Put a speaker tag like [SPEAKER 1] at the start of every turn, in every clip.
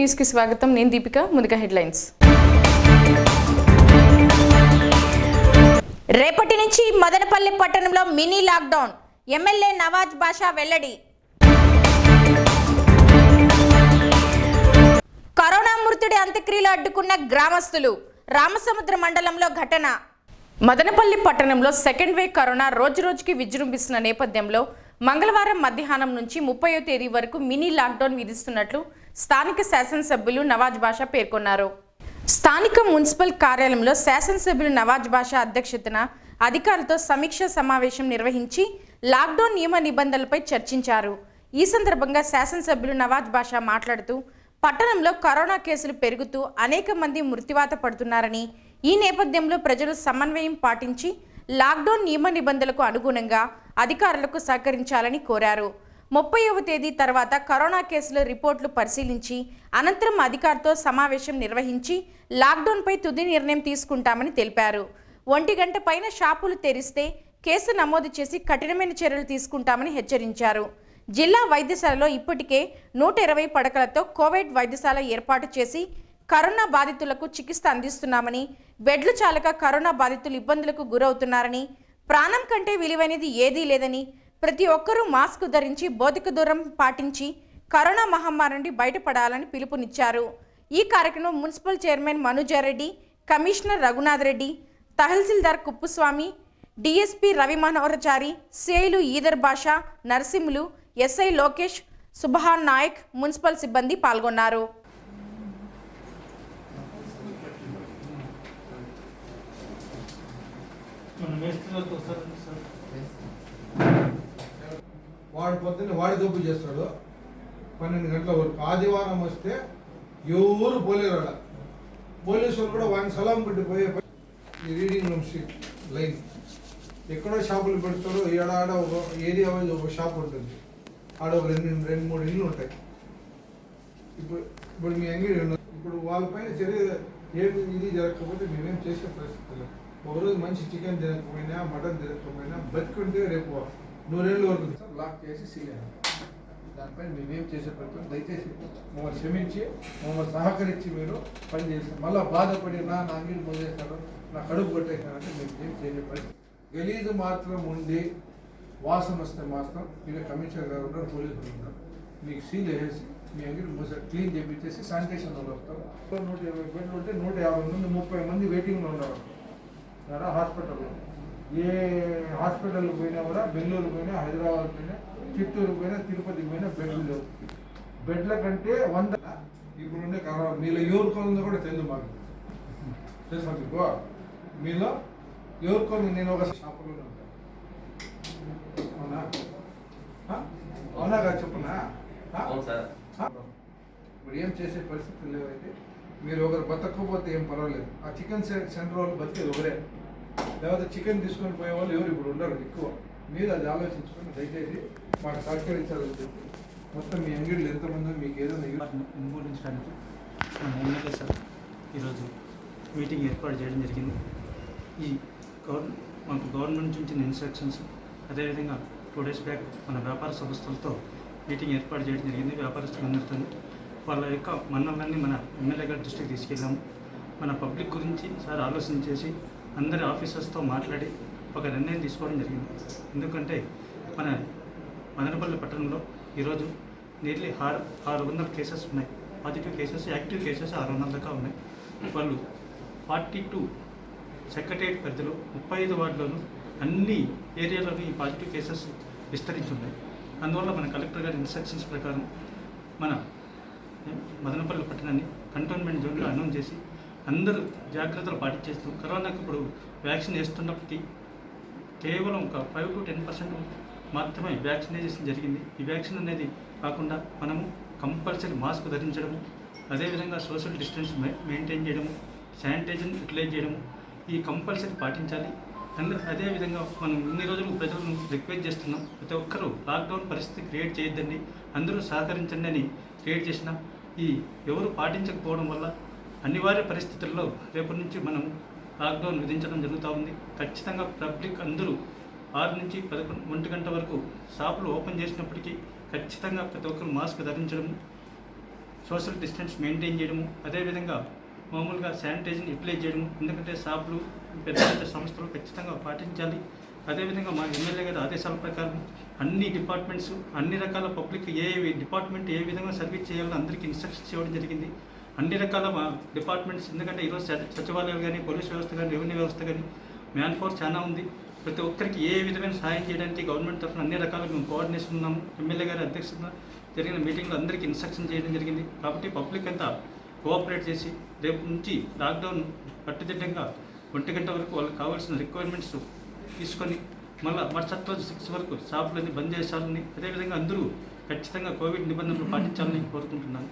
[SPEAKER 1] News కి స్వాగతం. నేను దీపిక. ముందుగా హెడ్లైన్స్.
[SPEAKER 2] రేపటి నుంచి మదనపల్లి పట్టణంలో మినీ లాక్డౌన్. ఎమ్మెల్యే నవాజ్ బాషా వెల్లడి. కరోనా మృతుడి అంత్యక్రియలు అడ్డుకున్న గ్రామస్తులు. రామసముద్ర మండలంలో ఘటన.
[SPEAKER 1] మదనపల్లి పట్టణంలో సెకండ్ వేవ్ కరోనా రోజురోజుకి విజృంభిస్తున్న నేపథ్యంలో మంగళవారం మధ్యాహ్నం నుంచి 30వ తేదీ వరకు మినీ లాక్డౌన్ విధిస్తున్నట్లు స్థానిక శాసనసభ్యులు నవాజ్ బాషా పేర్కొన్నారు. స్థానిక మున్సిపల్ కార్యాలయంలో శాసనసభ్యులు నవాజ్ బాషా అధ్యక్షతన అధికారులతో సమీక్ష సమావేశం నిర్వహించి లాక్డౌన్ నియమ నిబంధనలపై చర్చించారు. ఈ సందర్భంగా శాసనసభ్యులు నవాజ్ బాషా మాట్లాడుతూ పట్టణంలో కరోనా కేసులు పెరుగుతూ అనేక మంది మృత్యువాత పడుతున్నారని, ఈ నేపథ్యంలో ప్రజలు సమన్వయం పాటించి లాక్డౌన్ నియమ నిబంధనలకు అనుగుణంగా అధికారులకు సహకరించాలని కోరారు. 30వ తేదీ తర్వాత కరోనా కేసుల రిపోర్టులు పరిశీలించి అనంతరం అధికారులతో సమావేశం నిర్వహించి లాక్డౌన్పై తుది నిర్ణయం తీసుకుంటామని తెలిపారు. 1 గంట పైన షాపులు తెరిస్తే కేసు నమోదు చేసి కఠినమైన చర్యలు తీసుకుంటామని హెచ్చరించారు. జిల్లా వైద్యశాలలో ఇప్పటికే 120 పడకలతో కోవిడ్ వైద్యశాల ఏర్పాటు చేసి కరోనా బాధితులకు చికిత్స అందిస్తున్నామని, బెడ్లు చాలక కరోనా బాధితులు ఇబ్బందులకు గురవుతున్నారని, ప్రాణం కంటే విలువైనది ఏదీ లేదని, ప్రతి ఒక్కరూ మాస్క్ ధరించి భౌతిక దూరం పాటించి కరోనా మహమ్మారి నుండి బయటపడాలని పిలుపునిచ్చారు. ఈ కార్యక్రమంలో municipal chairman Manoj Reddy, commissioner Raghunath Reddy, tahsildar Kuppuswamy, DSP Ravi Manoharachari, సిఐలు ఈదర్ బాషా, నరసింహులు, ఎస్ఐ లోకేష్, సుభాన్ నాయక్, మున్సిపల్ సిబ్బంది పాల్గొన్నారు.
[SPEAKER 3] వాడు పొద్దున్న వాడి దొబ్బు చేస్తాడు 12 గంటల వరకు. ఆదివారం వస్తే ఎవరు పోలేరు. అలా పోలీసు వాళ్ళు కూడా వాడిని సలాం పట్టిపోయే ఈ రీడింగ్ రూమ్ లైన్ ఎక్కడో షాపులు పెడతాడు. ఆడ ఒక ఏరియా వైజ్ ఒక షాప్ ఉంటుంది. ఆడ ఒక 2-3 ఇళ్ళు ఉంటాయి. ఇప్పుడు మీ అంగడి ఇప్పుడు వాళ్ళపైన చర్య ఏమి ఇది జరగకపోతే మేమేం చేసే పరిస్థితులు. ఒకరోజు మంచి చికెన్ తినకపోయినా, మటన్ తినకపోయినా బతుకుంటే రేపు 100 ఏళ్ళ వరకు లాక్ చేసి సీల్ అయినా దానిపైన మేమేం చేసే ప్రయత్నం. దయచేసి మమ్మల్ని క్షమించి మమ్మల్ని సహకరించి మీరు పని చేస్తారు. మళ్ళీ బాధపడి నా అంగడి మోసేస్తాడు, నా కడుపు కొట్టేసానంటే మేము ఏం చేయలేదు. గలీజు మాత్రం ఉండి వాసన వస్తే మాత్రం ఇక్కడ కమిషనర్ గారు ఉన్నారు, పోలీసులు ఉన్నారు. మీకు సీల్ వేసి మీ అంగడి మోసే క్లీన్ చేయించేసి శానిటేషన్ వాళ్ళు వస్తారు. 120 బెడ్లు ఉంటే 150 మంది 30 మంది వెయిటింగ్లో ఉన్నారు హాస్పిటల్లో. ఏ హాస్పిటల్కి పోయినా కూడా, బెంగళూరు పోయినా, హైదరాబాద్ పోయినా, చిత్తూరు పోయినా, తిరుపతికి పోయినా బెడ్లు లేవు. బెడ్ల కంటే 100 ఇప్పుడుండే కరోనా మీలో ఎవరికొందో కూడా తెలియదు. మాకు తెలుసు మీకు మీలో ఎవరికొని. నేను ఒక షాపులోనే ఉంటాను. అవునా అవునా కాదు చెప్పునా? ఇప్పుడు ఏం చేసే పరిస్థితులు లేవైతే మీరు ఒకరు బతకపోతే ఏం పర్వాలేదు. ఆ చికెన్ సెంటర్ వాళ్ళు బతికేది ఒకరే, లేకపోతే చికెన్ తీసుకొని పోయే వాళ్ళు ఎవరు ఇప్పుడు ఉండరు ఎక్కువ. మీరు అది ఆలోచించుకొని దయచేసి మాకు సహకరించాలని చెప్పి మొత్తం మీ అంగడిలో ఎంతమంది మీకు ఏదైనా
[SPEAKER 4] నిర్మూలించడానికి మన ఎమ్మెల్యే సార్ ఈరోజు మీటింగ్ ఏర్పాటు చేయడం జరిగింది. ఈ మాకు గవర్నమెంట్ నుంచి ఇన్స్ట్రక్షన్స్, అదేవిధంగా 2 డేస్ బ్యాక్ మన వ్యాపార సంస్థలతో మీటింగ్ ఏర్పాటు చేయడం జరిగింది. వ్యాపారస్తులందరితో వాళ్ళ యొక్క మన్నలన్నీ మన ఎమ్మెల్యే గారి దృష్టికి తీసుకెళ్ళాము. మన పబ్లిక్ గురించి సార్ ఆలోచన చేసి అందరి ఆఫీసర్స్తో మాట్లాడి ఒక నిర్ణయం తీసుకోవడం జరిగింది. ఎందుకంటే మన మదనపల్లి పట్టణంలో ఈరోజు నియర్లీ 600 కేసెస్ ఉన్నాయి. పాజిటివ్ కేసెస్, యాక్టివ్ కేసెస్ 600 దాకా ఉన్నాయి. వాళ్ళు 42 సెక్రటరియట్ పరిధిలో 35 వార్డులోనూ అన్ని ఏరియాలోనూ ఈ పాజిటివ్ కేసెస్ విస్తరించి ఉన్నాయి. అందువల్ల మన కలెక్టర్ గారి ఇన్స్ట్రక్షన్స్ ప్రకారం మన మదనపల్లి పట్టణాన్ని కంటోన్మెంట్ జోన్గా అనౌన్స్ చేసి అందరూ జాగ్రత్తలు పాటించేస్తూ కరోనాకి ఇప్పుడు వ్యాక్సిన్ వేస్తున్నప్పటికీ కేవలం ఒక 5 to 10% మాత్రమే వ్యాక్సినేషన్ జరిగింది. ఈ వ్యాక్సిన్ అనేది కాకుండా మనము కంపల్సరీ మాస్క్ ధరించడము, అదేవిధంగా సోషల్ డిస్టెన్స్ మెయింటైన్ చేయడము, శానిటైజర్ యూటిలైజ్ చేయడము ఈ కంపల్సరీ పాటించాలి. అదేవిధంగా మనం ఇన్ని రోజులు ప్రజలను రిక్వెస్ట్ చేస్తున్నాం, ప్రతి ఒక్కరూ లాక్డౌన్ పరిస్థితి క్రియేట్ చేయొద్దండి, అందరూ సహకరించండి అని క్రియేట్ చేసినాం. ఈ ఎవరు పాటించకపోవడం వల్ల అనివార్య పరిస్థితుల్లో రేపటి నుంచి మనం లాక్డౌన్ విధించడం జరుగుతూ ఉంది. ఖచ్చితంగా పబ్లిక్ అందరూ 6 నుంచి 1 గంట వరకు షాపులు ఓపెన్ చేసినప్పటికీ ఖచ్చితంగా ప్రతి ఒక్కరు మాస్క్ ధరించడం, సోషల్ డిస్టెన్స్ మెయింటైన్ చేయడము, అదేవిధంగా మామూలుగా శానిటైజర్ని యూటిలైజ్ చేయడము, ఎందుకంటే షాపులు పెద్ద పెద్ద సంస్థలు ఖచ్చితంగా పాటించాలి. అదేవిధంగా మా ఎమ్మెల్యే గారి ఆదేశాల ప్రకారం అన్ని డిపార్ట్మెంట్స్, అన్ని రకాల పబ్లిక్ ఏ డిపార్ట్మెంట్ ఏ విధంగా సర్వీస్ చేయాలో అందరికీ ఇన్స్ట్రక్షన్స్ ఇవ్వడం జరిగింది. అన్ని రకాల మా డిపార్ట్మెంట్స్, ఎందుకంటే ఈరోజు సచివాలయాలు కానీ, పోలీస్ వ్యవస్థ కానీ, రెవెన్యూ వ్యవస్థ కానీ మ్యాన్ ఫోర్స్ చాలా ఉంది. ప్రతి ఒక్కరికి ఏ విధమైన సహాయం చేయడానికి గవర్నమెంట్ తరఫున అన్ని రకాలుగా మేము కోఆర్డినేషన్ ఉన్నాము. ఎమ్మెల్యే గారి అధ్యక్షతన జరిగిన మీటింగ్లో అందరికీ ఇన్స్ట్రక్షన్ చేయడం జరిగింది. కాబట్టి పబ్లిక్ అంతా కోఆపరేట్ చేసి రేపు నుంచి లాక్డౌన్ కట్టుదిట్టంగా 1 గంట వరకు వాళ్ళకి కావాల్సిన రిక్వైర్మెంట్స్ తీసుకొని మళ్ళీ మరుసటి రోజు 6 వరకు షాపులన్నీ బంద్ చేయాలని, అదేవిధంగా అందరూ ఖచ్చితంగా కోవిడ్ నిబంధనలు పాటించాలని కోరుకుంటున్నాను.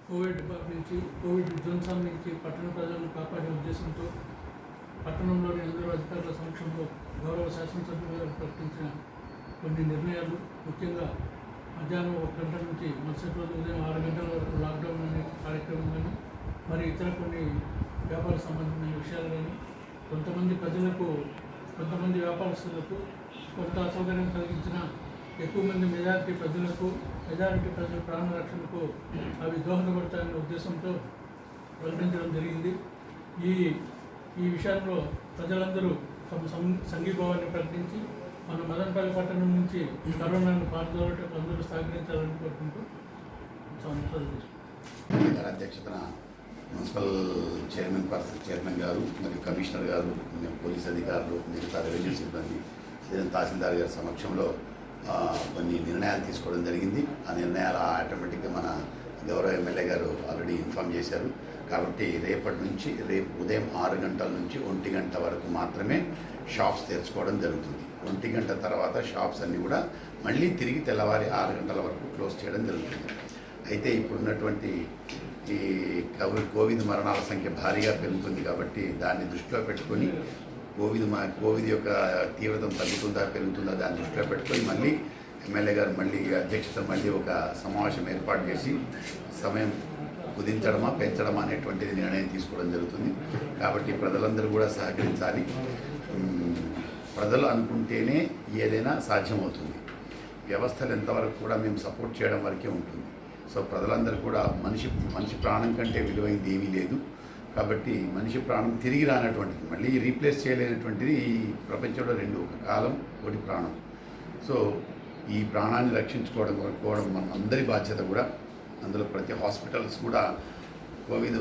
[SPEAKER 5] కోవిడ్ నుంచి కోవిడ్ విధ్వంసం నుంచి పట్టణ ప్రజలను కాపాడే ఉద్దేశంతో పట్టణంలోని అందరూ అధికారుల సమక్షంలో గౌరవ శాసనసభ్యులు గారు ప్రకటించిన కొన్ని నిర్ణయాలు, ముఖ్యంగా మధ్యాహ్నం 1 గంట నుంచి మరుసటి రోజు ఉదయం 6 గంటల వరకు లాక్డౌన్ అనే కార్యక్రమం కానీ, మరి ఇతర కొన్ని వ్యాపార సంబంధించిన విషయాలు కానీ, కొంతమంది ప్రజలకు, కొంతమంది వ్యాపారస్తులకు కొంత అసౌకర్యం కలిగించిన ఎక్కువ మంది మెజారిటీ ప్రజల ప్రాణ రక్షణకు అవి దోహదపడతాయనే ఉద్దేశంతో ప్రకటించడం జరిగింది. ఈ విషయంలో ప్రజలందరూ తమ సంఘీభావాన్ని ప్రకటించి మన మదనపల్లి పట్టణం నుంచి కరోనాను పాల్గొనటకు అందరూ సహకరించాలని కోరుకుంటూ
[SPEAKER 6] అధ్యక్షతన మున్సిపల్ చైర్మన్ గారు మరియు కమిషనర్ గారు, పోలీస్ అధికారులు, మిగతా రెవెన్యూ సిబ్బంది, తహసీల్దార్ గారి సమక్షంలో కొన్ని నిర్ణయాలు తీసుకోవడం జరిగింది. ఆ నిర్ణయాలు ఆటోమేటిక్గా మన గౌరవ ఎమ్మెల్యే గారు ఆల్రెడీ ఇన్ఫామ్ చేశారు. కాబట్టి రేపటి నుంచి రేపు ఉదయం 6 గంటల నుంచి 1 గంట వరకు మాత్రమే షాప్స్ తెరుచుకోవడం జరుగుతుంది. 1 గంట తర్వాత షాప్స్ అన్నీ కూడా మళ్ళీ తిరిగి తెల్లవారి 6 గంటల వరకు క్లోజ్ చేయడం జరుగుతుంది. అయితే ఇప్పుడున్నటువంటి ఈ కోవిడ్ మరణాల సంఖ్య భారీగా పెరుగుతుంది కాబట్టి దాన్ని దృష్టిలో పెట్టుకొని కోవిడ్ యొక్క తీవ్రత తగ్గుతుందా పెరుగుతుందా దాన్ని దృష్టిలో పెట్టుకొని మళ్ళీ ఎమ్మెల్యే గారు మళ్ళీ అధ్యక్షత మళ్ళీ ఒక సమావేశం ఏర్పాటు చేసి సమయం కుదించడమా పెంచడమా అనేటువంటిది నిర్ణయం తీసుకోవడం జరుగుతుంది. కాబట్టి ప్రజలందరూ కూడా సహకరించాలి. ప్రజలు అనుకుంటేనే ఏదైనా సాధ్యమవుతుంది. వ్యవస్థలు ఎంతవరకు కూడా మేము సపోర్ట్ చేయడం వరకే ఉంటుంది. సో ప్రజలందరూ కూడా మనిషి ప్రాణం కంటే విలువైనది ఏమీ లేదు. కాబట్టి మనిషి ప్రాణం తిరిగి రానటువంటిది, మళ్ళీ రీప్లేస్ చేయలేనటువంటిది ఈ ప్రపంచంలో 2, ఒక కాలం, ఒకటి ప్రాణం. సో ఈ ప్రాణాన్ని రక్షించుకోవడం మన అందరి బాధ్యత కూడా. అందులో ప్రతి హాస్పిటల్స్ కూడా కోవిడ్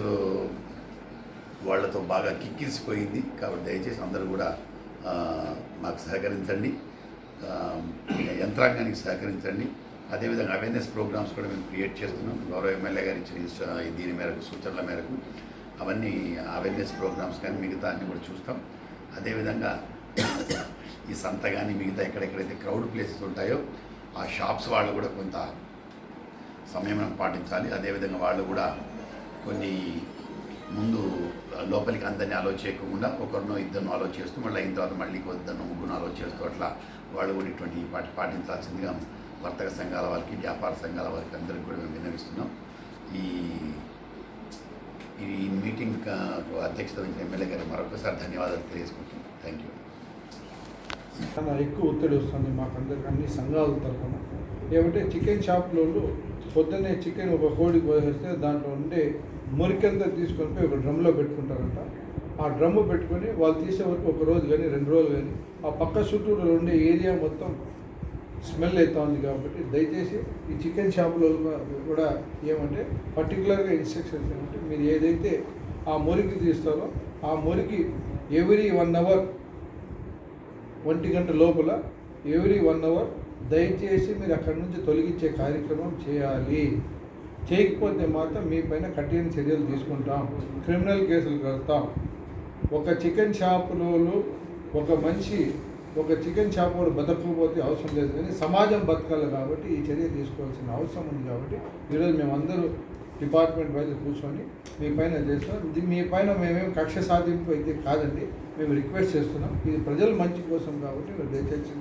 [SPEAKER 6] వాళ్ళతో బాగా కిక్కిరిసిపోయింది. కాబట్టి దయచేసి అందరూ కూడా మాకు సహకరించండి, యంత్రాంగానికి సహకరించండి. అదేవిధంగా అవేర్నెస్ ప్రోగ్రామ్స్ కూడా మేము క్రియేట్ చేస్తున్నాం. గౌరవ ఎమ్మెల్యే గారు ఇచ్చిన దీని మేరకు, సూచనల మేరకు అవన్నీ అవేర్నెస్ ప్రోగ్రామ్స్ కానీ మిగతా అన్నీ కూడా చూస్తాం. అదేవిధంగా ఈ సంత కానీ మిగతా ఎక్కడెక్కడైతే క్రౌడ్ ప్లేసెస్ ఉంటాయో ఆ షాప్స్ వాళ్ళు కూడా కొంత సంయమనం పాటించాలి. అదేవిధంగా వాళ్ళు కూడా కొన్ని ముందు లోపలికి అందరినీ అలో చేయకుండా ఒకరినో ఇద్దరినో అలో చేస్తూ మళ్ళీ అయిన తర్వాత మళ్ళీ ఇద్దరినో ముగ్గురు అలో చేస్తూ అట్లా వాళ్ళు కూడా ఇటువంటి పాటించాల్సిందిగా వర్తక సంఘాల వారికి, వ్యాపార సంఘాల వారికి అందరికీ కూడా మేము విన్నవిస్తున్నాం. ఈ మీటింగ్ అధ్యక్షత వహించిన ఎమ్మెల్యే గారికి మరొకసారి ధన్యవాదాలు తెలియజేసుకుంటున్నాం. Thank you.
[SPEAKER 3] చాలా ఎక్కువ ఒత్తిడి వస్తుంది మాకందరికి, అన్ని సంఘాల తరఫున. ఏమంటే చికెన్ షాప్లో పొద్దున్నే చికెన్ ఒక కోడి కోసేస్తే దాంట్లో ఉండే మురికంతా తీసుకొని పోయి ఒక డ్రమ్లో పెట్టుకుంటారంట. ఆ డ్రమ్ము పెట్టుకొని వాళ్ళు తీసే వరకు 1 రోజు కానీ 2 రోజులు కానీ ఆ పక్క చుట్టూరు ఉండే ఏరియా మొత్తం స్మెల్ అవుతూ ఉంది. కాబట్టి దయచేసి ఈ చికెన్ షాపులో కూడా ఏమంటే పర్టికులర్గా ఇన్స్ట్రక్షన్స్ ఏమంటే మీరు ఏదైతే ఆ మురికి తీస్తారో ఆ మురికి ఎవ్రీ 1 అవర్ 1 గంట లోపల ఎవ్రీ 1 అవర్ దయచేసి మీరు అక్కడి నుంచి తొలగించే కార్యక్రమం చేయాలి. చేయకపోతే మాత్రం మీ పైన కఠిన చర్యలు తీసుకుంటాం, క్రిమినల్ కేసులు కడతాం. ఒక చికెన్ షాపులో ఒక మనిషి ఒక చికెన్ షాప్ కూడా బతకపోతే అవసరం లేదు, కానీ సమాజం బతకాలి. కాబట్టి ఈ చర్య తీసుకోవాల్సిన అవసరం ఉంది. కాబట్టి ఈరోజు మేమందరూ డిపార్ట్మెంట్ వైజ్ కూర్చొని మీ పైన చేస్తాం. ఇది మీ పైన మేమేం కక్ష సాధింపు అయితే కాదండి, మేము రిక్వెస్ట్ చేస్తున్నాం. ఇది ప్రజల మంచి కోసం కాబట్టి మీరు దయచేసి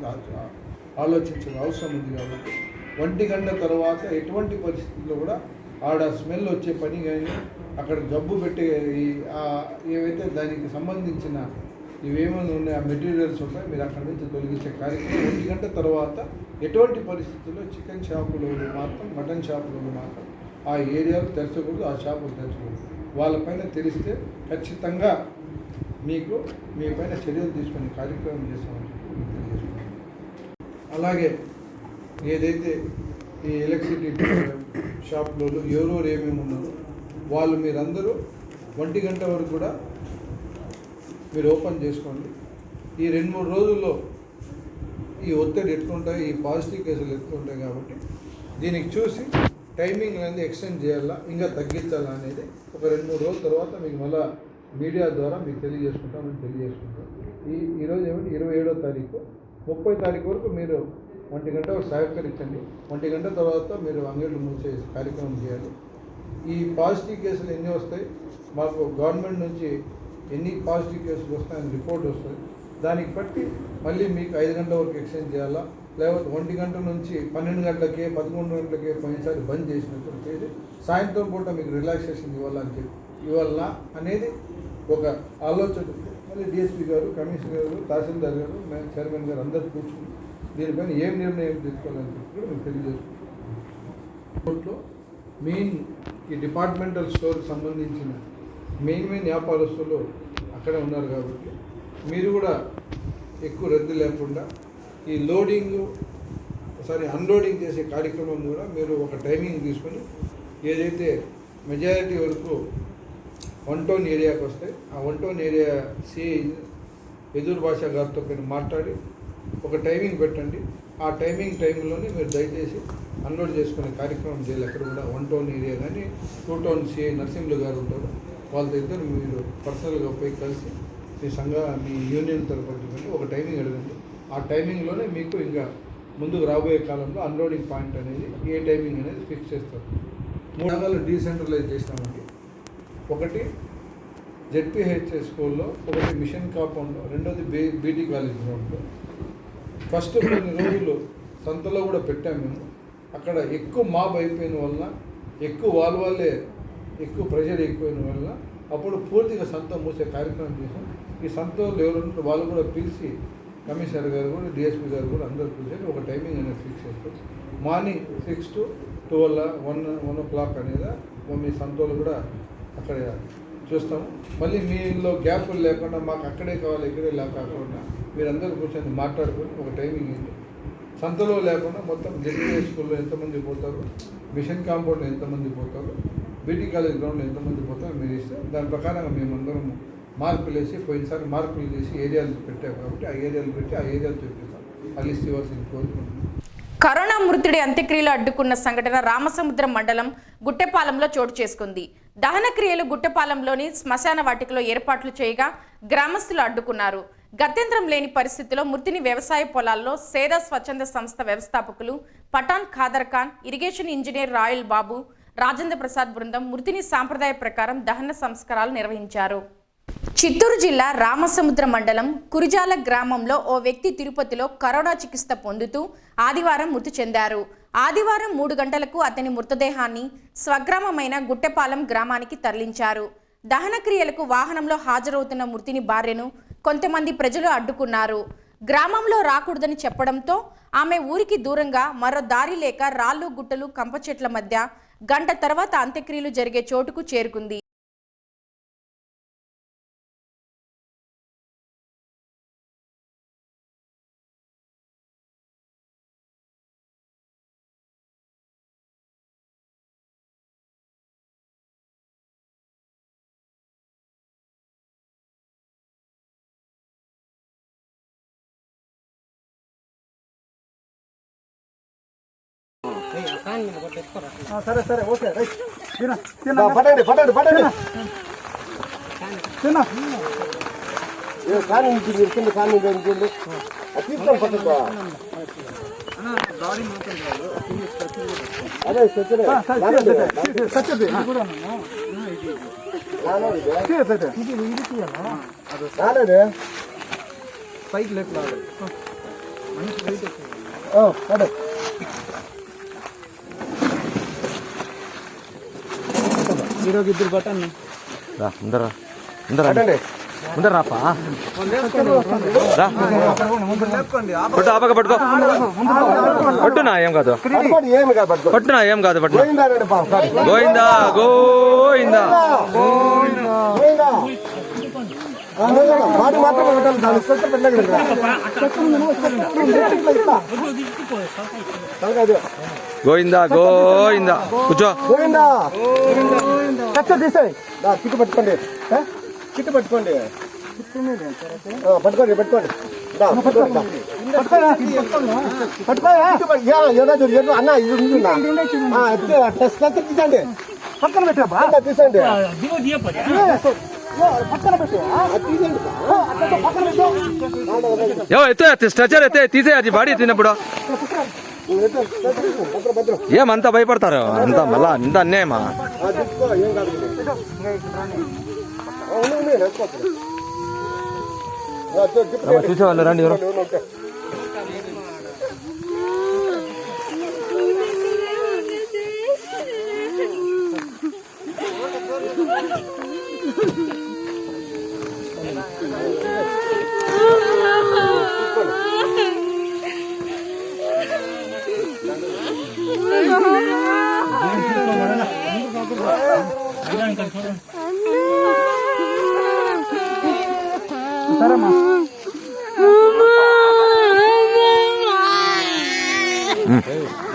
[SPEAKER 3] ఆలోచించిన అవసరం ఉంది. కాబట్టి 1 గంట తర్వాత ఎటువంటి పరిస్థితుల్లో కూడా ఆడ స్మెల్ వచ్చే పని కానీ అక్కడ గబ్బు పెట్టే ఏవైతే దానికి సంబంధించిన ఇవేమైనా ఉన్నాయి ఆ మెటీరియల్స్ ఉంటాయి మీరు అక్కడి నుంచి తొలగించే కార్యక్రమం 1 గంట తర్వాత ఎటువంటి పరిస్థితుల్లో చికెన్ షాపులో మాత్రం మటన్ షాపులో మాత్రం ఆ ఏరియాలు తెరచకూడదు, ఆ షాపులు తెరచకూడదు. వాళ్ళపైన తెలిస్తే ఖచ్చితంగా మీకు మీ పైన చర్యలు తీసుకునే కార్యక్రమం చేస్తామని చెప్పి మీకు తెలియజేస్తున్నాను. అలాగే ఏదైతే ఈ ఎలక్ట్రిసిటీ షాప్లో ఎవరెవరు ఏమేమి ఉన్నారో వాళ్ళు మీరందరూ 1 గంట వరకు కూడా మీరు ఓపెన్ చేసుకోండి. ఈ 2-3 రోజుల్లో ఈ ఒత్తిడి ఎట్లుంటాయి, ఈ పాజిటివ్ కేసులు ఎట్లుంటాయి కాబట్టి దీనికి చూసి టైమింగ్ అనేది ఎక్స్టెండ్ చేయాలా, ఇంకా తగ్గించాలా అనేది ఒక 2-3 రోజుల తర్వాత మీకు మళ్ళీ మీడియా ద్వారా మీకు తెలియజేసుకుంటాం. ఈరోజు ఏమంటే 27వ తారీఖు 30వ తారీఖు వరకు మీరు 1 గంట వరకు సహకరించండి. 1 గంట తర్వాత మీరు అంగళ్ళు మూసే కార్యక్రమం చేయాలి. ఈ పాజిటివ్ కేసులు ఎన్ని వస్తాయి, మాకు గవర్నమెంట్ నుంచి ఎన్ని పాజిటివ్ కేసులు వస్తాయని రిపోర్ట్ వస్తుంది. దానికి బట్టి మళ్ళీ మీకు 5 గంటల వరకు ఎక్స్టెండ్ చేయాలా, లేకపోతే 1 గంట నుంచి 12 గంటలకే 11 గంటలకే పోయినసారి బంద్ చేసినట్టు చేసి సాయంత్రం పూట మీకు రిలాక్సేషన్ ఇవ్వాలా అనేది ఒక ఆలోచన. మళ్ళీ డిఎస్పీ గారు, కమిషనర్ గారు, తహసీల్దార్ గారు, చైర్మన్ గారు అందరూ కూర్చుని దీనిపైన ఏం నిర్ణయం తీసుకోవాలని చెప్పి కూడా మీకు తెలియజేస్తున్నాం. కోర్టులో మెయిన్ ఈ డిపార్ట్మెంటల్ స్టోర్కి సంబంధించిన మెయిన్ వ్యాపారస్తులు అక్కడే ఉన్నారు కాబట్టి మీరు కూడా ఎక్కువ రద్దీ లేకుండా ఈ అన్లోడింగ్ చేసే కార్యక్రమం కూడా మీరు ఒక టైమింగ్ తీసుకొని ఏదైతే మెజారిటీ వరకు 1 టౌన్ ఏరియాకి వస్తాయి ఆ 1 టౌన్ ఏరియా సిఐ ఎదురు భాష గారితో మీరు మాట్లాడి ఒక టైమింగ్ పెట్టండి. ఆ టైంలోనే మీరు దయచేసి అన్లోడ్ చేసుకునే కార్యక్రమం చేయాలి. ఎక్కడ కూడా 1 టౌన్ ఏరియా కానీ 2 టౌన్ సిఐ నరసింహులు గారు ఉంటారు, వాళ్ళ దగ్గర మీరు పర్సనల్గా పోయి కలిసి మీ యూనియన్ తరపున ఒక టైమింగ్ అడగండి. ఆ టైమింగ్లోనే మీకు ఇంకా ముందుకు రాబోయే కాలంలో అన్లోడింగ్ పాయింట్ అనేది ఏ టైమింగ్ అనేది ఫిక్స్ చేస్తారు. 3 భాగాలు డీసెంట్రలైజ్ చేసినామండి. ఒకటి జెడ్పీహెచ్ఎస్ స్కూల్లో, ఒకటి మిషన్ కాంపౌండ్లో, రెండోది బీటీ కాలేజ్ గ్రౌండ్లో. ఫస్ట్ కొన్ని రోజులు సంతలో కూడా పెట్టాము మేము. అక్కడ ఎక్కువ మాబ్ అయిపోయిన వలన వాళ్ళే ఎక్కువ ప్రెషర్ ఎక్కువైన వలన అప్పుడు పూర్తిగా సంత మూసే కార్యక్రమం చేసాం. ఈ సంతలో ఎవరు వాళ్ళు కూడా పిలిచి కమిషనర్ గారు కూడా డిఎస్పీ గారు కూడా అందరూ కూర్చొని ఒక టైమింగ్ అనేది ఫిక్స్ చేస్తారు. మార్నింగ్ 6 to 12 o'clock అనేది మీ సంతలో కూడా అక్కడ చూస్తాము. మళ్ళీ మీలో గ్యాపులు లేకుండా మాకు అక్కడే కావాలి ఇక్కడే కాకుండా మీరందరూ కూర్చొని మాట్లాడుకొని ఒక టైమింగ్ ఏంటి సంతలో లేకుండా మొత్తం జెడ్పీఎస్ స్కూల్లో ఎంతమంది పోతారు, మిషన్ కాంపౌండ్లో ఎంతమంది పోతారు, బీటీ కాలేజ్ గ్రౌండ్లో ఎంతమంది పోతారో మీరు ఇస్తే దాని ప్రకారంగా మేమందరం మార్కులు వేసి పోయినసారి మార్కులు చేసి ఏరియాలు పెట్టాము కాబట్టి ఆ ఏరియాలు పెట్టి ఆ ఏరియాలు చూపిస్తాం. ఆ లిస్ట్ ఇవ్వాల్సింది కోరుకుంటున్నాం.
[SPEAKER 1] కరోనా మృతుడి అంత్యక్రియలు అడ్డుకున్న సంఘటన రామసముద్రం మండలం గుట్టెపాలెంలో చోటు చేసుకుంది. దహన క్రియలు గుట్టెపాలెంలోని శ్మశాన వాటికలో ఏర్పాట్లు చేయగా గ్రామస్తులు అడ్డుకున్నారు. గత్యంతరం లేని పరిస్థితిలో మృతిని వ్యవసాయ పొలాల్లో సేదా స్వచ్ఛంద సంస్థ వ్యవస్థాపకులు పఠాన్ ఖాదర్ ఖాన్, ఇరిగేషన్ ఇంజనీర్ రాయల్ బాబు, రాజేంద్ర ప్రసాద్ బృందం మృతిని సాంప్రదాయ ప్రకారం దహన సంస్కారాలు నిర్వహించారు. చిత్తూరు జిల్లా రామసముద్ర మండలం కురిజాల గ్రామంలో ఓ వ్యక్తి తిరుపతిలో కరోనా చికిత్స పొందుతూ ఆదివారం మృతి చెందారు. ఆదివారం 3 గంటలకు అతని మృతదేహాన్ని స్వగ్రామమైన గుట్టెపాలెం గ్రామానికి తరలించారు. దహన క్రియలకు వాహనంలో హాజరవుతున్న మృతిని భార్యను కొంతమంది ప్రజలు అడ్డుకున్నారు. గ్రామంలో రాకూడదని చెప్పడంతో ఆమె ఊరికి దూరంగా మరో దారి లేక రాళ్ళు గుట్టలు కంప చెట్ల మధ్య గంట తర్వాత అంత్యక్రియలు జరిగే చోటుకు చేరుకుంది.
[SPEAKER 7] సరే ఓకే రైట్ పట్టండి కానీ కింద కానీ తీసుకొని పట్టుకో అదే రాలేదే పైకి లేపు అదే ఈరోజు 2 పట్టండి.
[SPEAKER 8] అందరూ ముందర రాపా రా పట్టు ఆపక పట్టుకో పట్టునా ఏం కాదు పట్టునా ఏం కాదు పట్టు గోయిందా గోయిందా
[SPEAKER 7] వాటి మాత్రం పెట్టాలి దాని స్పెషల్
[SPEAKER 8] గోయిందా గోయిందా కూర్చో
[SPEAKER 7] గోవిందా తీసాయి చిక్కు పట్టుకోండి చిక్కు పట్టుకోండి పట్టుకోండి పట్టుకోండి అన్న ఇది తీసండి పక్కన పెట్టా తీసండి పక్కన పెట్టు
[SPEAKER 8] ఎత్తు స్ట్రెచర్ ఎత్తే తీసేయాలి బాడీ తిన్నప్పుడు ఏమంతా భయపడతారు అంతా మళ్ళా ఇంత అన్యాయమా చూసేవాళ్ళు రండి ఎవరు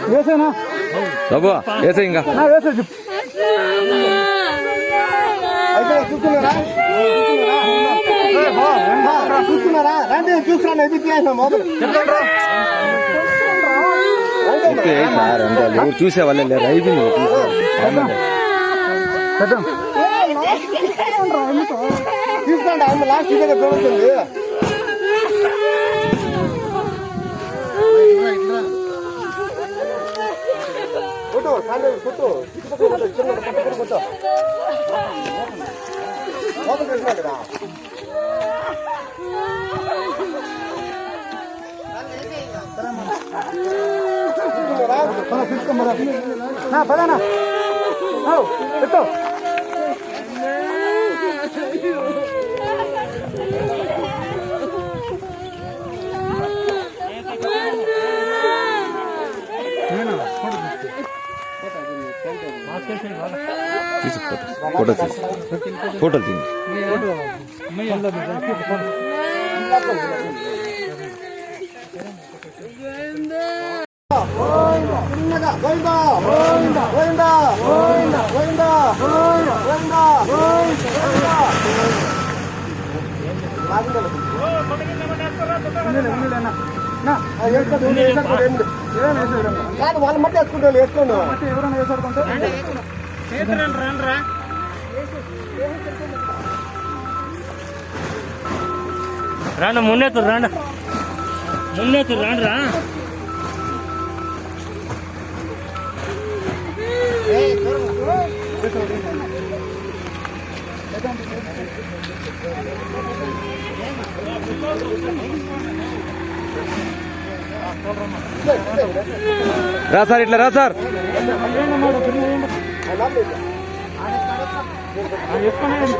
[SPEAKER 7] వేసేనా
[SPEAKER 8] బాబు వేసే ఇంకా
[SPEAKER 7] వేసే అయితే చూస్తున్నారా రండి చూస్తున్నాను ఇది
[SPEAKER 8] సార్ అంటే ఎవరు చూసే వాళ్ళే లేరు అయిపోయింది
[SPEAKER 7] తీసుకోండి ఆమె లాస్ట్ దగ్గర చూడుతుంది కొట్టు సార్ కొట్టు కొట్టు ఓపెన్ చేసినా కదా పదానా పెట్టు
[SPEAKER 8] ఫోటో తీసి ఫోటోలు తీసి
[SPEAKER 7] వాళ్ళు మట్టి వేసుకుంటారు వేసుకోండి ఎవరైనా వేసుకుంటే
[SPEAKER 9] రాండి మున్నేతురు రాండి మున్నేతురు రాండి రా
[SPEAKER 8] రా సార్ ఇట్లా రా సార్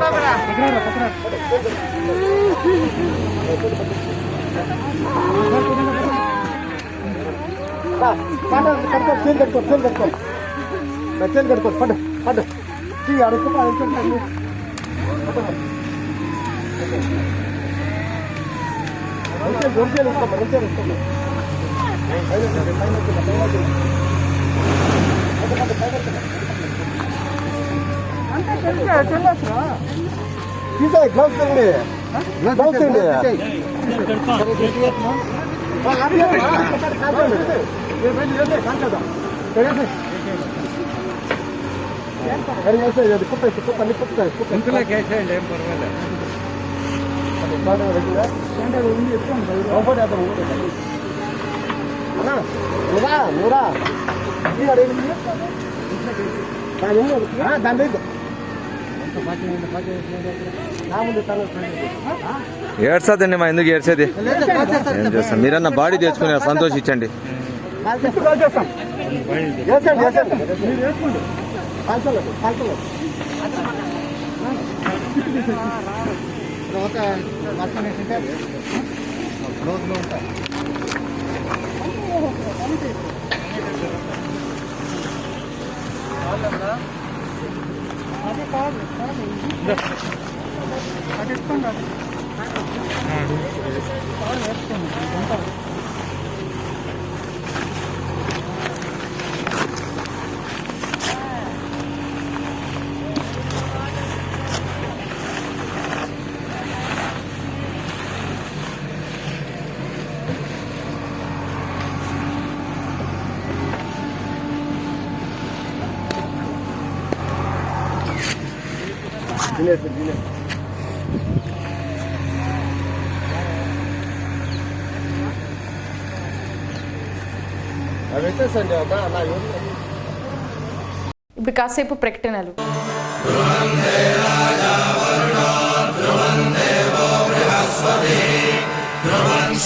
[SPEAKER 7] పడు అడుగు తీసాయి గ్లౌస్ అండి గ్లౌస్ అండి కుప్పేసి కుప్పని కుప్పుతాయి కుప్పేసేయండి ఏం పర్వాలేదు నూరా దాని
[SPEAKER 8] ఏడ్చదండి మా ఎందుకు ఏడ్చేది ఏం చేస్తాం మీరన్నా బాడీ తెచ్చుకుని సంతోషించండి
[SPEAKER 7] తర్వాత వర్షం వేసింటే రోజులో ఉంటాయి. అది కాదు అది ఎత్తుకోండి, అది వేసుకోండి ఉంటారు.
[SPEAKER 1] ఇప్పుడు కాసేపు ప్రకటనలు.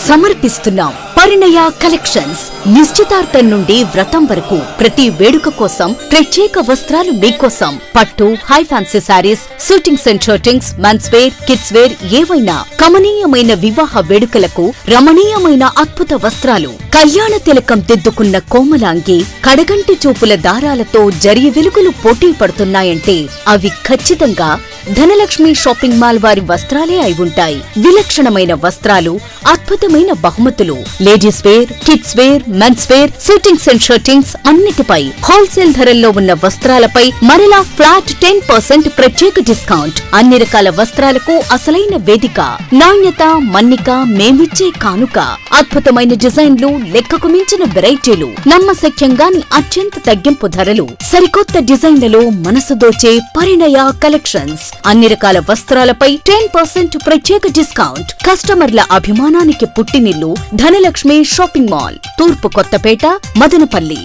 [SPEAKER 10] సమర్పిస్తున్నాం పరిణయ కలెక్షన్స్. నిశ్చితార్థం నుండి వ్రతం వరకు ప్రతి వేడుక కోసం ప్రత్యేక వస్త్రాలు మీకోసం. పట్టు, high fancy sarees, shootings and shirtings, men's wear, kids wear ఏవైనా కమనీయమైన వివాహ వేడుకలకు రమణీయమైన అద్భుత వస్త్రాలు. కళ్యాణ తిలకం దిద్దుకున్న కోమలాంగి, కడగంటి చూపుల దారాలతో జరి వెలుగులు పోటీ పడుతున్నాయంటే అవి ఖచ్చితంగా ధనలక్ష్మి షాపింగ్ మాల్ వారి వస్త్రాలే అయి ఉంటాయి. విలక్షణమైన వస్త్రాలు, అద్భుతమైన బహుమతులు. Ladies wear, kids wear, men's wear, suitings and shirtings అన్నిటిపై హోల్సేల్ ధరల్లో ఉన్న వస్త్రాలపై మరలా ఫ్లాట్ 10% ప్రత్యేక డిస్కౌంట్. అన్ని రకాల వస్త్రాలకు అసలైన వేదిక. నాణ్యత, మన్నిక మేమిచ్చే కానుక. అద్భుతమైన డిజైన్లు, లెక్కకు మించిన వెరైటీలు, నమ్మశక్యంగాని అత్యంత తగ్గింపు ధరలు. సరికొత్త డిజైన్లలో మనసు దోచే పరిణయ కలెక్షన్స్. అన్ని రకాల వస్త్రాలపై 10% ప్రత్యేక డిస్కౌంట్. కస్టమర్ల అభిమానానికి పుట్టినిల్లు ధనలక్ష్మి షాపింగ్ మాల్, తూర్పు కొత్తపేట, మదనపల్లి.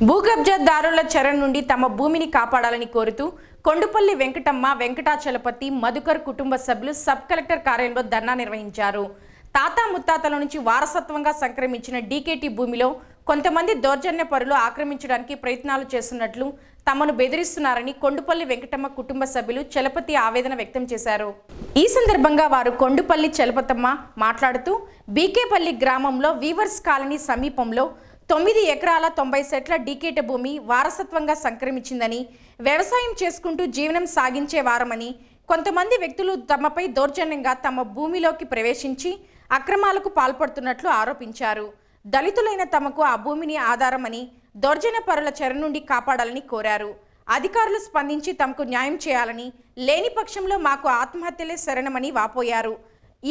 [SPEAKER 1] భూకబ్జాదారుల చెర నుండి తమ భూమిని కాపాడాలని కోరుతూ కొండుపల్లి వెంకటమ్మ, వెంకటాచలపతి, మధుకర్ కుటుంబ సభ్యులు సబ్ కలెక్టర్ కార్యాలయంలో ధర్నా నిర్వహించారు. తాతా ముత్తాతల నుంచి వారసత్వంగా సంక్రమించిన డీకేటీ భూమిలో కొంతమంది దౌర్జన్య పరులు ఆక్రమించడానికి ప్రయత్నాలు చేస్తున్నట్లు తమను బెదిరిస్తున్నారని కొండుపల్లి వెంకటమ్మ కుటుంబ సభ్యులు చలపతి ఆవేదన వ్యక్తం చేశారు. ఈ సందర్భంగా వారు కొండుపల్లి చలపతమ్మ మాట్లాడుతూ బీకేపల్లి గ్రామంలో వీవర్స్ కాలనీ సమీపంలో 9 ఎకరాల 90 సెట్ల డీకేటీ భూమి వారసత్వంగా సంక్రమించిందని, వ్యవసాయం చేసుకుంటూ జీవనం సాగించే వారమని, కొంతమంది వ్యక్తులు తమపై దౌర్జన్యంగా తమ భూమిలోకి ప్రవేశించి అక్రమాలకు పాల్పడుతున్నట్లు ఆరోపించారు. దళితులైన తమకు ఆ భూమిని ఆధారమని, దౌర్జన్య పరుల చెర నుండి కాపాడాలని కోరారు. అధికారులు స్పందించి తమకు న్యాయం చేయాలని, లేని పక్షంలో మాకు ఆత్మహత్యలే శరణమని వాపోయారు.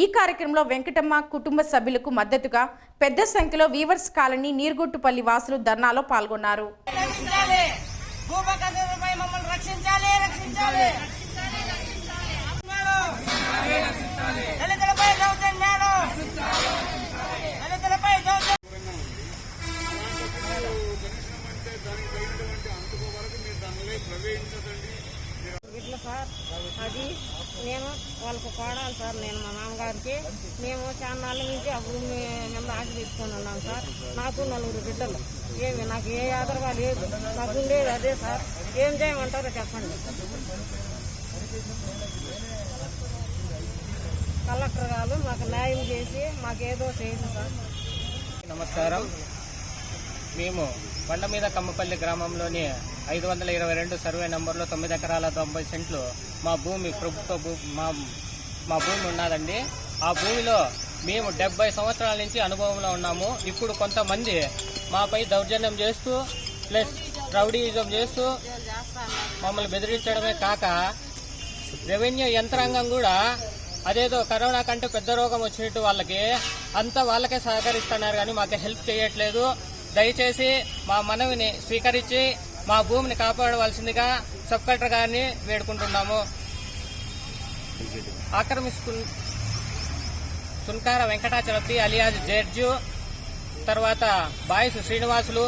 [SPEAKER 1] ఈ కార్యక్రమంలో వెంకటమ్మ కుటుంబ సభ్యులకు మద్దతుగా పెద్ద సంఖ్యలో వీవర్స్ కాలనీ, నీర్గొట్టుపల్లి వాసులు ధర్నాలో పాల్గొన్నారు.
[SPEAKER 11] ఇట్లా సార్ అది నేను వాళ్ళకు కోడాలి సార్. నేను మా మామగారికి మేము చాలా నాళ్ళ నుంచి ఆ భూమి మీద ఆశ తీసుకొని ఉన్నాం సార్. నాకు 4 బిడ్డలు. ఏమి నాకు ఏ ఆధారగా లేదు. నాకు ఉండేది అదే సార్. ఏం చేయమంటారో చెప్పండి. కలెక్టర్ గారు మాకు న్యాయం చేసి మాకేదో చేయండి సార్.
[SPEAKER 12] నమస్కారం. మేము కొండ మీద కమ్మపల్లి గ్రామంలోని 522 సర్వే నంబర్లో 9 ఎకరాల 90 సెంట్లు మా భూమి, ప్రభుత్వ మా భూమి ఉన్నదండి. ఆ భూమిలో మేము 70 సంవత్సరాల నుంచి అనుభవంలో ఉన్నాము. ఇప్పుడు కొంతమంది మాపై దౌర్జన్యం చేస్తూ ప్లస్ రౌడీయిజం చేస్తూ మమ్మల్ని బెదిరించడమే కాక రెవెన్యూ యంత్రాంగం కూడా అదేదో కరోనా కంటే పెద్ద రోగం వచ్చినట్టు వాళ్ళకే సహకరిస్తున్నారు కానీ మాకు హెల్ప్ చేయట్లేదు. దయచేసి మా మనవిని స్వీకరించి మా భూమిని కాపాడవలసిందిగా సబ్ కలెక్టర్ గారిని వేడుకుంటున్నాము. సున్కార వెంకటాచలపతి అలియాజ్ జడ్జు, తర్వాత బాయిస్ శ్రీనివాసులు,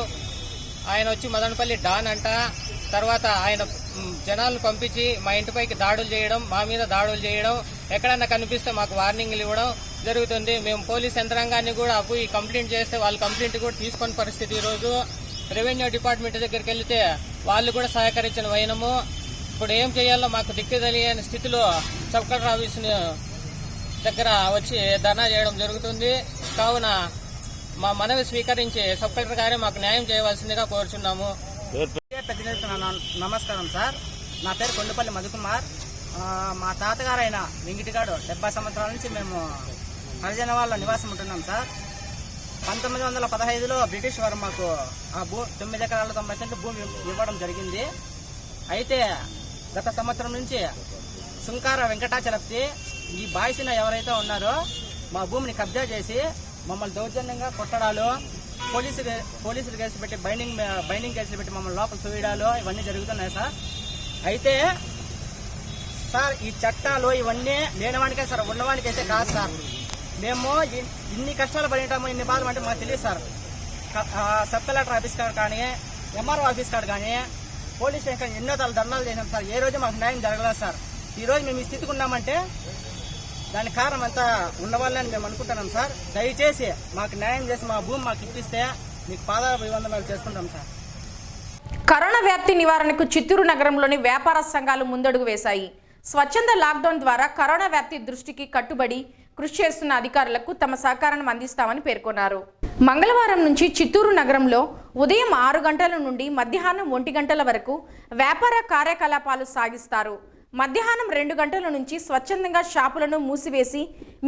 [SPEAKER 12] ఆయన వచ్చి మదనపల్లి డాన్ అంట. తర్వాత ఆయన జనాలను పంపించి మా ఇంటిపైకి దాడులు చేయడం, మా మీద దాడులు చేయడం, ఎక్కడన్నా కనిపిస్తే మాకు వార్నింగ్లు ఇవ్వడం జరుగుతుంది. మేము పోలీస్ యంత్రాంగాన్ని కూడా పోయి కంప్లైంట్ చేస్తే వాళ్ళు కంప్లైంట్ కూడా తీసుకునే పరిస్థితి. ఈరోజు రెవెన్యూ డిపార్ట్మెంట్ దగ్గరికి వెళ్తే వాళ్ళు కూడా సహకరించిన వైనము. ఇప్పుడు ఏం చేయాలో మాకు దిక్కు తెలియని స్థితిలో సబ్ కలెక్టర్ ఆఫీస్ దగ్గర వచ్చి ధర్నా చేయడం జరుగుతుంది. కావున మా మనవి స్వీకరించి సబ్ కలెక్టర్ గారే మాకు న్యాయం చేయవలసిందిగా కోరుచున్నాము.
[SPEAKER 13] నమస్కారం సార్, నా పేరు కొండపల్లి మధుకుమార్. మా తాతగారైన వెంకటగాడు 70 సంవత్సరాల నుంచి మేము హరిజన వాళ్ళ నివాసం ఉంటున్నాం సార్. 1915లో బ్రిటిష్ వారు మాకు ఆ 9 ఎకరాల 90 సెంట్లు భూమి ఇవ్వడం జరిగింది. అయితే గత సంవత్సరం నుంచి సుంకార వెంకటాచలపతి ఈ బాయ్సిన ఎవరైతే ఉన్నారో మా భూమిని కబ్జా చేసి మమ్మల్ని దౌర్జన్యంగా కొట్టడాలు, పోలీసులు కేసులు పెట్టి బైండింగ్ కేసులు పెట్టి మమ్మల్ని లోపల తోయడాలు ఇవన్నీ జరుగుతున్నాయి సార్. అయితే సార్ ఈ చట్టాలు ఇవన్నీ లేనివానికే సార్, ఉన్నవానికైతే కాదు సార్. మేము ఇన్ని కష్టాలు పడిటాము, ఇన్ని బాధలు అంటే మాకు తెలియదు సార్. సబ్ కలెక్టర్ ఆఫీస్ కాడ కానీ, ఎంఆర్ఓ ఆఫీస్ కాడ కానీ, పోలీస్ స్టేషన్ ఎన్నో తల ధర్నాలు చేసాం సార్. ఏ రోజు మాకు న్యాయం జరగలేదు సార్. ఈ రోజు మేము ఈ స్థితికి ఉన్నామంటే దానికి కారణం అంతా ఉన్నవాళ్ళని మేము అనుకుంటున్నాం సార్. దయచేసి మాకు న్యాయం చేసి మా భూమి మాకు ఇప్పిస్తే మీకు పాదాభివందనాలు చేసుకుంటాం సార్.
[SPEAKER 1] కరోనా వ్యాప్తి నివారణకు చిత్తూరు నగరంలోని వ్యాపార సంఘాలు ముందడుగు వేశాయి. స్వచ్ఛంద లాక్డౌన్ ద్వారా కరోనా వ్యాప్తి దృష్టికి కట్టుబడి కృషి చేస్తున్న అధికారులకు తమ సహకారాన్ని అందిస్తామని పేర్కొన్నారు. మంగళవారం నుంచి చిత్తూరు నగరంలో ఉదయం 6 గంటల నుండి మధ్యాహ్నం 1 గంటల వరకు వ్యాపార కార్యకలాపాలు సాగిస్తారు. మధ్యాహ్నం 2 గంటల నుంచి స్వచ్ఛందంగా షాపులను మూసివేసి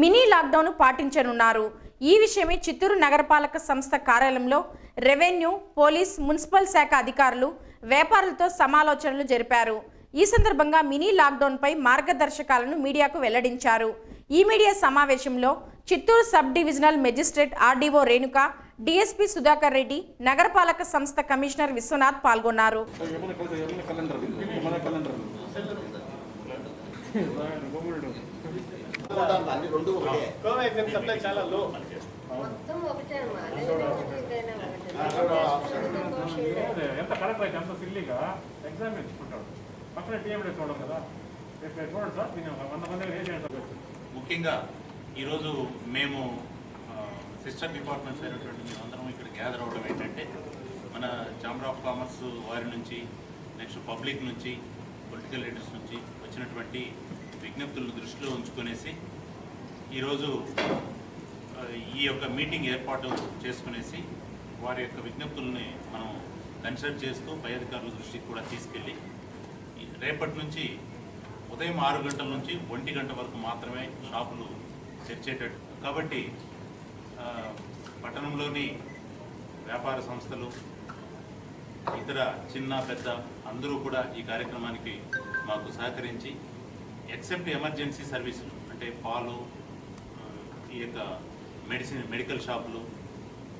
[SPEAKER 1] మినీ లాక్డౌన్ పాటించనున్నారు. ఈ విషయమై చిత్తూరు నగరపాలక సంస్థ కార్యాలయంలో రెవెన్యూ, పోలీస్, మున్సిపల్ శాఖ అధికారులు వ్యాపారులతో సమాలోచనలు జరిపారు. ఈ సందర్భంగా మినీ లాక్డౌన్పై మార్గదర్శకాలను మీడియాకు వెల్లడించారు. ఈ మీడియా సమావేశంలో Chittoor sub divisional magistrate RDO Renuka, DSP Sudhakar Reddy, నగరపాలక సంస్థ కమిషనర్ విశ్వనాథ్ పాల్గొన్నారు.
[SPEAKER 14] ముఖ్యంగా ఈరోజు మేము సిస్టర్ డిపార్ట్మెంట్స్ అయినటువంటి మేమందరం ఇక్కడ గ్యాదర్ అవ్వడం ఏంటంటే, మన ఛాంబర్ ఆఫ్ కామర్స్ వారి నుంచి, నెక్స్ట్ పబ్లిక్ నుంచి, పొలిటికల్ లీడర్స్ నుంచి వచ్చినటువంటి విజ్ఞప్తులను దృష్టిలో ఉంచుకునేసి ఈరోజు ఈ యొక్క మీటింగ్ ఏర్పాటు చేసుకునేసి వారి యొక్క విజ్ఞప్తుల్ని మనం కన్సల్ట్ చేస్తూ పై అధికారుల దృష్టికి కూడా తీసుకెళ్ళి రేపటి నుంచి ఉదయం 6 గంటల నుంచి 1 గంట వరకు మాత్రమే షాపులు తెరిచేటట్టు. కాబట్టి పట్టణంలోని వ్యాపార సంస్థలు, ఇతర చిన్న పెద్ద అందరూ కూడా ఈ కార్యక్రమానికి మాకు సహకరించి ఎక్సెప్ట్ ఎమర్జెన్సీ సర్వీసులు అంటే పాలు, ఈ యొక్క మెడికల్ షాపులు,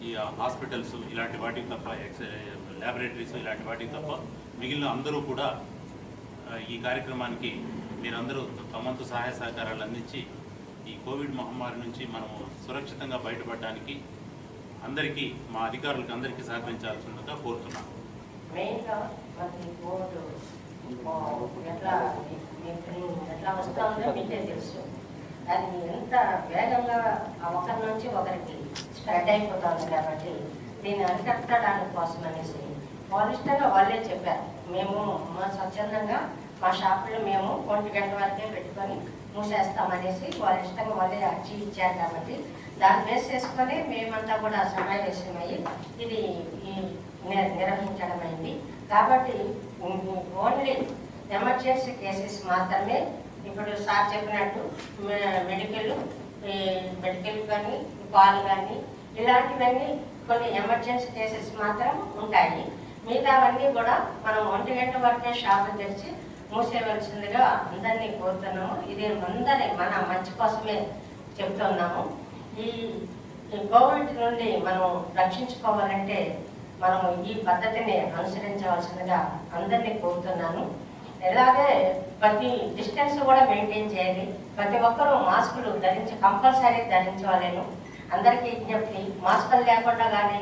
[SPEAKER 14] ఈ హాస్పిటల్స్ ఇలాంటి వాటికి తప్ప, ల్యాబొరేటరీస్ ఇలాంటి వాటికి తప్ప మిగిలిన అందరూ కూడా ఈ కార్యక్రమానికి మీరందరూ తమంతు సహాయ సహకారాలు అందించి ఈ కోవిడ్ మహమ్మారి నుంచి మనము సురక్షితంగా బయటపడడానికి అందరికీ, మా అధికారులకు అందరికీ సహకరించాల్సిందిగా కోరుతున్నాను.
[SPEAKER 15] ఎట్లా వస్తుందో మీకే తెలుసు. అది ఎంత వేగంగా ఒకరి నుంచి ఒకరికి స్ప్రెడ్ అయిపోతుంది. కాబట్టి దీన్ని అరికట్టడానికి కోసం అనేసి వాళ్ళిష్టంగా వాళ్ళే చెప్పారు. మేము మా స్వచ్ఛందంగా మా షాపులు మేము 1 గంట వరకే పెట్టుకొని మూసేస్తామనేసి వాళ్ళ ఇష్టంగా వాళ్ళే అర్జీ ఇచ్చారు. కాబట్టి దాన్ని బేస్ చేసుకొని మేమంతా కూడా సమావేశమయ్యి ఇది నిర్వహించడమైంది. కాబట్టి ఓన్లీ ఎమర్జెన్సీ కేసెస్ మాత్రమే ఇప్పుడు సార్ చెప్పినట్టు మెడికల్ కానీ, పాలు కానీ ఇలాంటివన్నీ కొన్ని ఎమర్జెన్సీ కేసెస్ మాత్రం ఉంటాయి. మిగతావన్నీ కూడా మనం 1 గంట వరకే షాపులు తెరిచి మూసేయవలసిందిగా అందరినీ కోరుతున్నాము. ఇది మన మంచి కోసమే చెప్తున్నాము. ఈ కోవిడ్ నుండి మనం రక్షించుకోవాలంటే మనము ఈ పద్ధతిని అనుసరించవలసిందిగా అందరినీ కోరుతున్నాను. అలాగే ప్రతి డిస్టెన్స్ కూడా మెయింటైన్ చేయాలి. ప్రతి ఒక్కరూ మాస్కులు కంపల్సరీ ధరించవాలను. అందరికీ విజ్ఞప్తి, మాస్కులు లేకుండా కానీ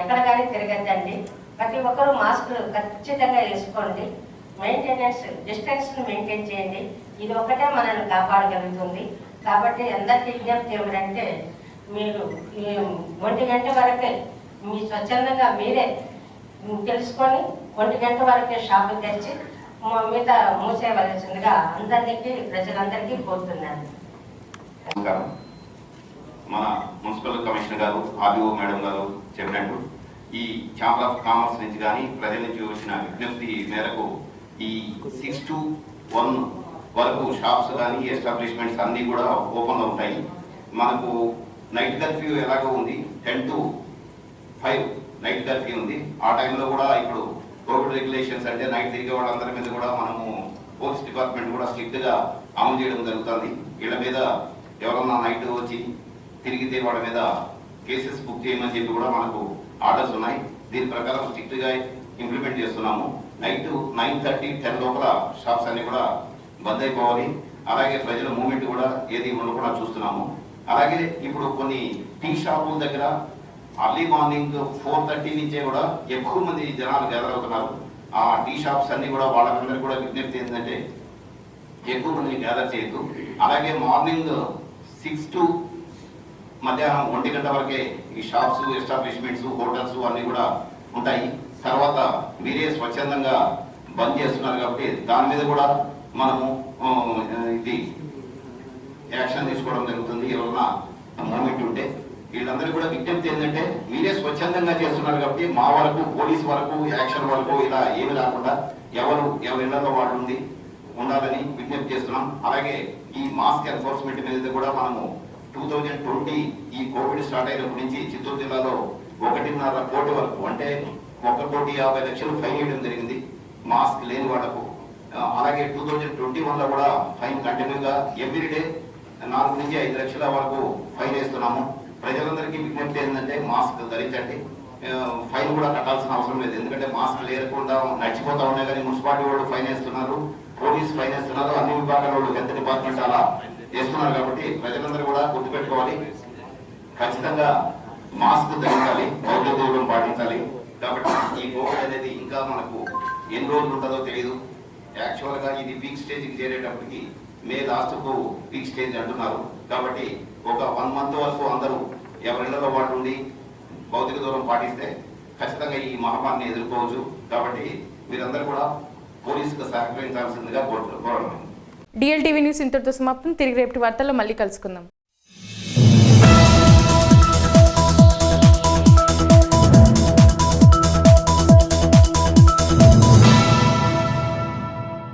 [SPEAKER 15] ఎక్కడ కానీ తిరగద్దండి. ప్రతి ఒక్కరూ మాస్కులు ఖచ్చితంగా వేసుకోండి. డిస్టెన్స్ను మెయింటైన్ చేయండి. ఇది ఒకటే మనల్ని కాపాడగలుగుతుంది. కాబట్టి అందరికీ విజ్ఞప్తి ఏమిటంటే, మీరు 1 గంట వరకే మీ స్వచ్ఛందంగా మీరే తెలుసుకొని 1 గంట వరకే షాపులు తెరిచి మిగతా మూసేయవలసిందిగా అందరికీ ప్రజలందరికీ కోరుతున్నాను.
[SPEAKER 16] నమస్కారం. మన మున్సిపల్ కమిషనర్ గారు ఆర్డీఓ మేడం గారు చెప్పినట్టు ఈ ఛాంబర్ ఆఫ్ కామర్స్ నుంచి కానీ ప్రజల నుంచి వచ్చిన విజ్ఞప్తి మేరకు ఈ 6 to 1 వరకు షాప్స్ కానీ ఎస్టాబ్లిష్మెంట్స్ అన్నీ కూడా ఓపెన్లో ఉంటాయి. మనకు నైట్ కర్ఫ్యూ ఎలాగో ఉంది, 10 to 5 నైట్ కర్ఫ్యూ ఉంది. ఆ టైంలో కూడా ఇప్పుడు కోవిడ్ రెగ్యులేషన్స్ అంటే నైట్ తిరిగే వాళ్ళందరి మీద కూడా మనము పోలీస్ డిపార్ట్మెంట్ కూడా స్ట్రిక్ట్గా అమలు చేయడం జరుగుతుంది. వీళ్ళ మీద ఎవరన్నా నైట్ వచ్చి తిరిగితే వాళ్ళ మీద కేసెస్ బుక్ చేయమని చెప్పి కూడా మనకు ఆర్డర్స్ ఉన్నాయి. దీని ప్రకారం స్ట్రిక్ట్గా ఇంప్లిమెంట్ చేస్తున్నాము. నైట్ 9:30, 10 లోపల షాప్స్ అన్ని కూడా బంద్ అయిపోవాలి. అలాగే ప్రజల మూవ్మెంట్ కూడా ఏది ఉండకుండా చూస్తున్నాము. అలాగే ఇప్పుడు కొన్ని టీ షాపుల దగ్గర అర్లీ మార్నింగ్ 4:30 నుంచే కూడా ఎక్కువ మంది జనాలు గ్యాదర్ అవుతున్నారు. ఆ టీ షాప్స్ అన్ని కూడా వాళ్ళందరికీ కూడా విజ్ఞప్తి ఏంటంటే ఎక్కువ మందిని గ్యాదర్ చేయొద్దు. అలాగే మార్నింగ్ 6 to మధ్యాహ్నం 1 గంట వరకే ఈ షాప్స్ ఎస్టాబ్లిష్మెంట్స్ హోటల్స్ అన్నీ కూడా ఉంటాయి. తర్వాత మీరే స్వచ్ఛందంగా బంద్ చేస్తున్నారు కాబట్టి దాని మీద కూడా మనము ఇది యాక్షన్ తీసుకోవడం జరుగుతుంది. ఎవరన్నా మూమెంట్ ఉంటే వీళ్ళందరూ కూడా విజ్ఞప్తి ఏంటంటే మీరే స్వచ్ఛందంగా చేస్తున్నారు కాబట్టి మా వరకు పోలీస్ వరకు యాక్షన్ వరకు ఇలా ఏమి రాకుండా ఎవరి ఇళ్లలో వాళ్ళు ఉండాలని విజ్ఞప్తి చేస్తున్నాం. అలాగే ఈ మాస్క్ ఎన్ఫోర్స్మెంట్ మీద కూడా మనము 2020 ఈ కోవిడ్ స్టార్ట్ అయినప్పటి నుంచి చిత్తూరు జిల్లాలో 1.5 కోటి వరకు అంటే 1,50,00,000 ఫైన్ వేయడం జరిగింది మాస్క్ లేని వాళ్లకు. అలాగే 2021లో కూడా ఫైన్ కంటిన్యూగా ఎవ్రీడే 4 నుంచి 5 లక్షల వరకు ఫైన్ వేస్తున్నాము. ప్రజలందరికీ విజ్ఞప్తి ఏంటంటే మాస్క్ ధరించండి. ఫైన్ కూడా కట్టాల్సిన అవసరం లేదు. ఎందుకంటే మాస్క్ లేకుండా నడిచిపోతా ఉన్నాయి కానీ మున్సిపాలిటీ వాళ్ళు ఫైన్ వేస్తున్నారు, పోలీస్ ఫైన్ వేస్తున్నారు, అన్ని విభాగాల వాళ్ళు హెల్త్ డిపార్ట్మెంట్ అలా చేస్తున్నారు. కాబట్టి ప్రజలందరూ కూడా గుర్తుపెట్టుకోవాలి, ఖచ్చితంగా మాస్క్ ధరించాలి, భౌతిక దూరం పాటించాలి. కాబట్టి ఈ కోవిడ్ అనేది ఇంకా మనకు ఎన్ని రోజులు ఉంటుందో తెలియదు. యాక్చువల్గా ఇది పీక్ స్టేజ్కి చేరేటప్పటికి మే లాస్ట్కు పీక్ స్టేజ్ అంటున్నారు. కాబట్టి ఒక 1 month వరకు అందరూ ఎవరిళ్లలో వాళ్ళు ఉండి భౌతిక దూరం పాటిస్తే ఖచ్చితంగా ఈ మహమ్మారిని ఎదుర్కోవచ్చు. కాబట్టి మీరందరూ కూడా పోలీసుకు సహకరించాల్సిందిగా కోరడం.
[SPEAKER 1] డిఎల్టీవీ న్యూస్ ఇంతటితో సమాప్తం. తిరిగి రేపటి వార్తల్లో మళ్ళీ కలుసుకుందాం.